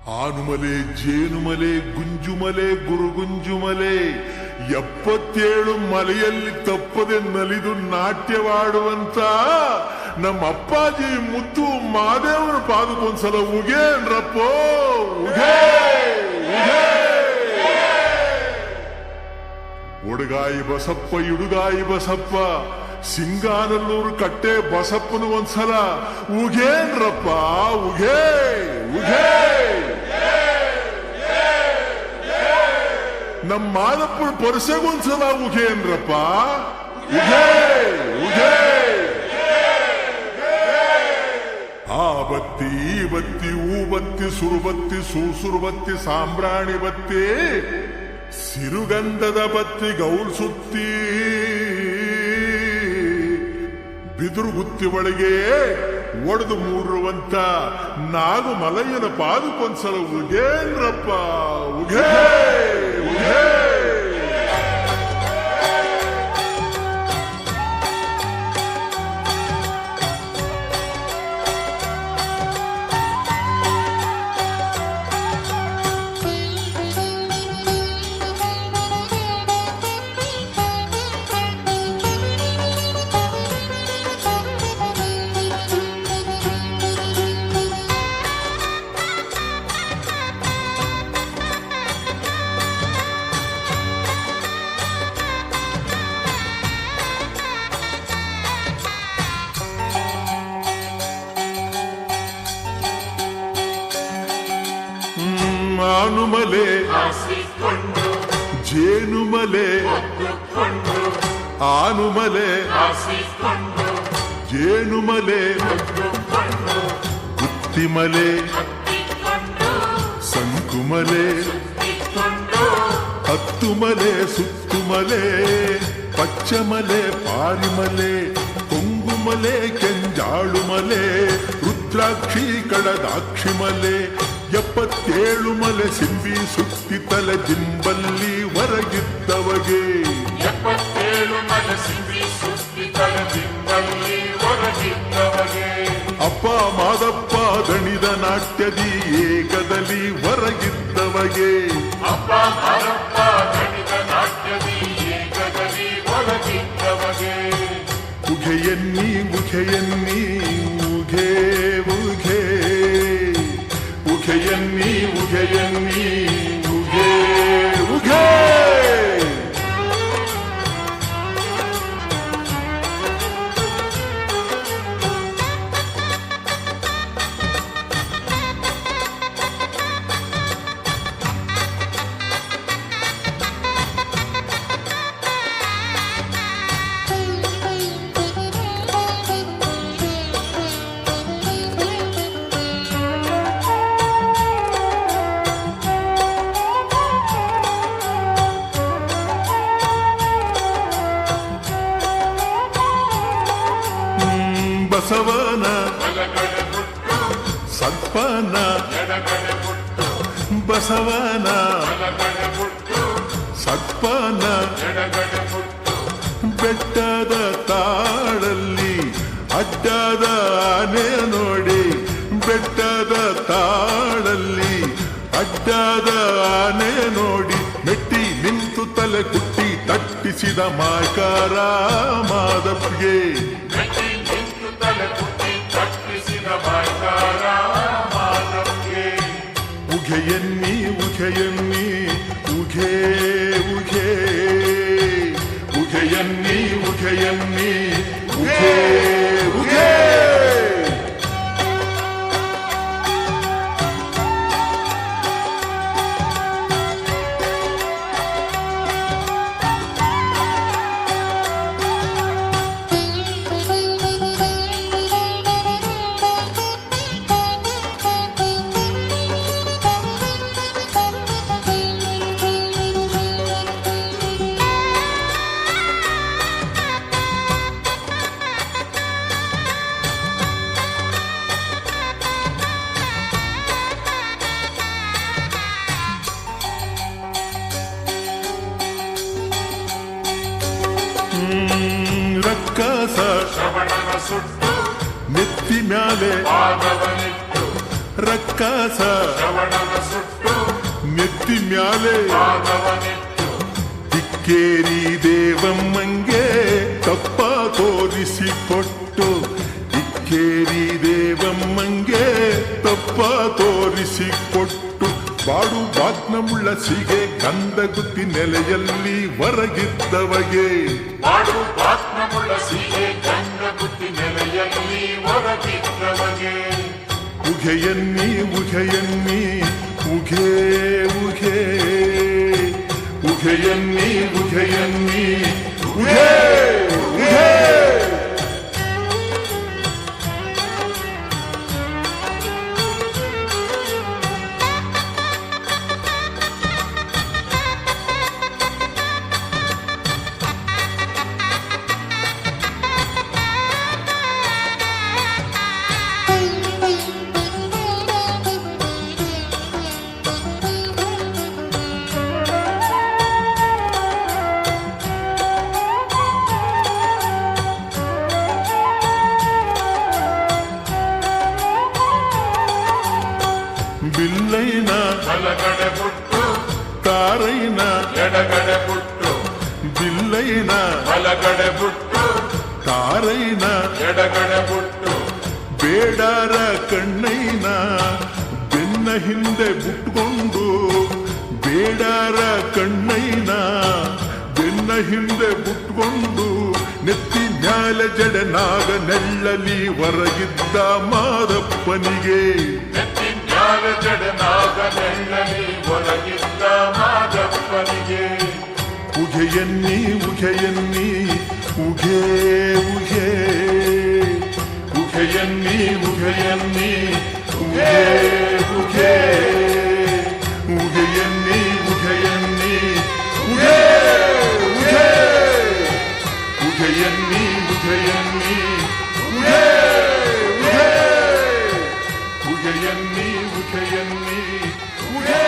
ಆನುಮಲೆ ಜೇನುಮಲೆ ಗುಂಜುಮಲೆ ಗುರುಗುಂಜುಮಲೆ 77 ಮಲೆಯಲ್ಲಿ ತಪ್ಪದೆ ನಲಿದು ನಾಟ್ಯವಾಡುವಂತ ನಮ್ಮ ಅಪ್ಪಾಜಿ ಮುದ್ದು ಮಾದೇವನ ಪಾದಕ್ಕೊಂದ್ಸಲ ಉಗೇನ್ರಪ್ಪೋ ಉಗೇ ಉಡುಗಾಯಿ ಬಸಪ್ಪ ಇಡುಗಾಯಿ ಬಸಪ್ಪ ಸಿಂಗಾನಲ್ಲೂರು ಕಟ್ಟೆ ಬಸಪ್ಪನ ಒಂದ್ಸಲ ಉಗೇನ್ರಪ್ಪ ಉಗೇ ಉಗೇ ನಮ್ಮ ಮಾದಪ್ಪನ ಪರಸೆಗೊಂದ್ಸಲ ಉಗೇನ್ರಪ್ಪ ಉಗೇ ಉಗೇ ಆ ಬತ್ತಿ ಈ ಬತ್ತಿ ಊ ಬತ್ತಿ ಸುರುಬತ್ತಿ ಸುರುಬತ್ತಿ ಸಾಂಬ್ರಾಣಿ ಬತ್ತಿ ಸಿರುಗಂಧದ ಬತ್ತಿ ಗೌಲ್ ಸುತ್ತಿ ಬಿದುರು ಗುತ್ತಿ ಒಳಗೆ ಒಡೆದು ಮೂರುವಂತ ನಾಗು ಮಲಯ್ಯನ ಪಾದಕ್ಕೊಂದ್ಸಲ ಉಗೇನ್ರಪ್ಪ ಉಗೇ ಉಗೇ ಆನುಮಲೆ ಜೇನುಮಲೆ ಆನುಮಲೆ ಜೇನುಮಲೆ ಗುತ್ತಿಮಲೆ ಸಂಕುಮಲೆ ಹತ್ತುಮಲೆ ಸುತ್ತುಮಲೆ ಪಚ್ಚಮಲೆ ಪಾರಿಮಲೆ ಕೊಂಗುಮಲೆ ಕೆಂಜಾಳುಮಲೆ ರುದ್ರಾಕ್ಷಿ ಕಡದಾಕ್ಷಿಮಲೆ 77 ಮಲೆ ಸಿಂಬಿ ಸುತ್ತಿ ತಲೆ ಜಿಂಬಲ್ಲಿ ಹೊರಗಿದ್ದವಗೆ 77 ಮಲೆ ಸಿಂಬಿ ಸುತ್ತಿ ತಲೆ ಜಿಂಬಲ್ಲಿ ಹೊರಗಿದ್ದವಗೆ ಅಪ್ಪ ಮಾದಪ್ಪ ದಣಿದ ನಾಟ್ಯದಿ ಏಕದಲ್ಲಿ ಹೊರಗಿದ್ದವಗೆ ಅಪ್ಪ ಮಾದಪ್ಪ ದಣಿದ ನಾಟ್ಯದಿ ಏಕದಲ್ಲಿ ಹೊರಗಿದ್ದವಗೆ ಉಘೆಯನ್ನಿ ಉಘೆಯನ್ನಿ ಉಘೆ ಉಘೆ ಉಘೆಯನ್ನಿ ಉಘೆಯನ್ನಿ ಉಘೆ ಉಘೆ ಬಸವನ ಸತ್ಪನ ಬಸವನ ಸತ್ಪನ ಬೆಟ್ಟದ ತಾಳಲ್ಲಿ ಅಡ್ಡದ ಆನೆ ನೋಡಿ ಬೆಟ್ಟದ ತಾಳಲ್ಲಿ ಅಡ್ಡದ ಆನೆ ನೋಡಿ ಮೆಟ್ಟಿ ನಿಂತು ತಲೆ ಕುಟ್ಟಿ ತಟ್ಟಿಸಿದ ಮಾಕಾರ ಮಾದಪ್ಪಿಗೆ ಉಘೆಯನ್ನಿ ಉಘೆಯನ್ನಿ ಉಘೆ ಉಘೆ ಉಘೆಯನ್ನಿ ಉಘೆಯನ್ನಿ ಉಘೆ ಉಘೆ ರಕ್ಕಸ ಶ್ರವಣನ ಸುಟ್ಟು ನೆತ್ತಿ ಮ್ಯಾಲೆ ಪಾದವನಿಟ್ಟು ರಕ್ಕಸ ಶ್ರವಣನ ಸುಟ್ಟು ನೆತ್ತಿ ಮ್ಯಾಲೆ ಪಾದವನಿಟ್ಟು ಇಕ್ಕೇರಿ ದೇವಮ್ಮಂಗೆ ತಪ್ಪ ತೋರಿಸಿಕೊಟ್ಟು ಇಕ್ಕೇರಿ ದೇವಮ್ಮಂಗೆ ತಪ್ಪ ತೋರಿಸಿಕೊಟ್ಟು ಬಾಡು ಬಾಗ್ನಮುಳ್ಳ ಸಿಗೆ ಕಂದ ಗುತ್ತಿ ನೆಲೆಯಲ್ಲಿ ಹೊರಗಿದ್ದವಗೆ ಮಾಡು ಬಾತ್ಮುಳ್ಳ ಸೀಗೆ ಗಂಗ ಬುದ್ಧಿ ನೆಲೆಯಲ್ಲಿ ಹೊರಗಿದ್ದವಗೆ ಉಘೆಯನ್ನಿ ಉಘೆಯನ್ನಿ ಉಘೇ ಉಘೇ ಉಘೆಯನ್ನಿ ಉಘೆಯನ್ನಿ ಉಘೇ ಉಘೇ ಬಿಲ್ಲೈನ ಬಲಗಡೆ ಬುಟ್ಟು ತಾರೈನ ಎಡಗಡೆ ಬುಟ್ಟು ಬಿಲ್ಲೈನ ಬಲಗಡೆ ಬುಟ್ಟು ತಾರೈನ ಎಡಗಡೆ ಬುಟ್ಟು ಬೇಡಾರ ಕಣ್ಣೈನ ಬೆನ್ನ ಹಿಂದೆ ಬಿಟ್ಕೊಂಡು ಬೇಡಾರ ಕಣ್ಣೈನ ಬೆನ್ನ ಹಿಂದೆ ಬಿಟ್ಕೊಂಡು ನೆತ್ತಿ ಮ್ಯಾಲ ಜಡನಾಗ ನೆಳ್ಳಲಿ ಹೊರಗಿದ್ದ ಮಾದಪ್ಪನಿಗೆ ನೆತ್ತಿನ್ಯಾಲ ಜಡನಾಗ ನೆಳ್ಳಲಿ ಹೊರಗಿದ್ದ ಮಾದಪ್ಪನಿಗೆ ಉಘೆಯನ್ನಿ ಉಘೆಯನ್ನಿ ಉಘೇ ಉಘೇ ಉಘೆಯನ್ನಿ ಉಘೆಯನ್ನಿ ಉಘೇ ಉಘೇ ಉಘೆಯನ್ನಿ ಉಘೆಯನ್ನಿ ಉಘೇ ಉಘೇ ಉಘೆಯನ್ನಿ ಉಘೆಯನ್ನಿ ಉಘೇ ಉಘೇ ಉಘೆಯನ್ನಿ ಉಘೆಯನ್ನಿ ಉಘೇ